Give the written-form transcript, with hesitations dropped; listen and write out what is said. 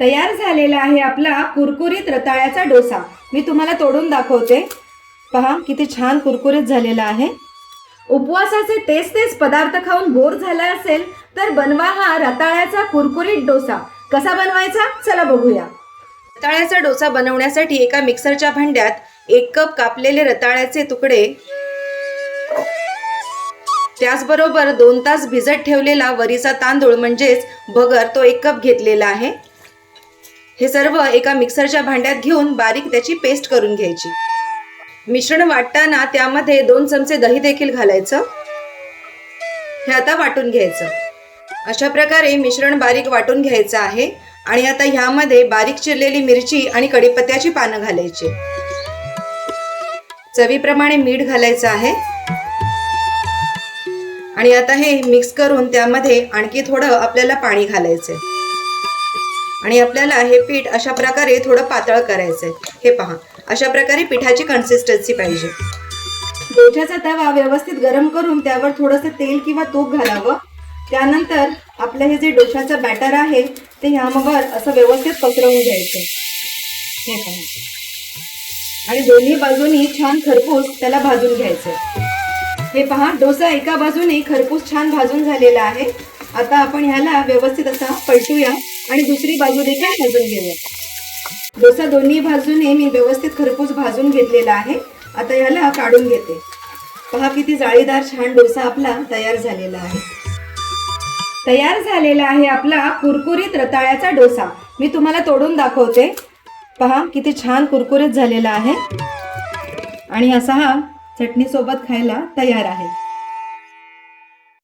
तयार झालेला आहे आपला कुरकुरीत रताळ्याचा डोसा। मी तुम्हाला तोडून दाखवते। पहा किती छान कुरकुरीत झालेला आहे। उपवासाचे तेच पदार्थ खाऊन बोर झाला असेल तर बनवा हा रताळ्याचा कुरकुरीत डोसा। कसा बनवायचा चला बघूया। रताळ्याचा डोसा बनवण्यासाठी एका मिक्सरच्या भांड्यात 1 कप कापलेले रताळ्याचे तुकडे, त्याचबरोबर 2 तास भिजत ठेवलेला वरीचा तांदूळ म्हणजेच भगर तो 1 कप घेतलेला आहे। हे सर्व एका मिक्सरच्या भांड्यात घेऊन बारीक त्याची पेस्ट करून घ्यायची। मिश्रण वाटताना त्यामध्ये 2 चमचे दही देखील घालायचं। हे आता वाटून घ्यायचं। अशा प्रकारे मिश्रण बारीक वाटून घ्यायचं आहे। आणि आता ह्यामध्ये बारीक चिरलेली मिरची आणि कढीपत्त्याची पानं घालायची। चवीप्रमाणे मीठ घालायचं आहे। आणि आता हे मिक्स करून त्यामध्ये आणखी थोडं आपल्याला पाणी घालायचंय। आणि आपल्याला हे पीठ अशा प्रकारे थोडं पातळ करायचंय। हे पहा, अशा प्रकारे पिठाची कन्सिस्टन्सी पाहिजे। डोशाचा तवा व्यवस्थित गरम करून त्यावर थोडंसं तेल किंवा तूप घालावं। त्यानंतर आपलं हे जे डोशाचं बॅटर आहे ते ह्यावर असं व्यवस्थित पसरवून घ्यायचं। हे पहा, आणि दोन्ही बाजूनी छान खरपूस त्याला भाजून घ्यायचं। हे पहा, डोसा एका बाजूने खरपूस छान भाजून झालेला आहे। आता आपण ह्याला व्यवस्थित असा पलटूया आणि दुसरी बाजू देखील भाजून घेऊया। डोसा दोन्ही बाजूने मी व्यवस्थित खरपूस भाजून घेतलेला आहे। आता ह्याला काढून घेते। पहा किती जाळीदार छान डोसा आपला तयार झालेला आहे। तयार झालेला आहे आपला कुरकुरीत रताळ्याचा डोसा। मी तुम्हाला तोडून दाखवते। पहा किती छान कुरकुरीत झालेला आहे आणि असा हा चटणी सोबत खायला तयार आहे।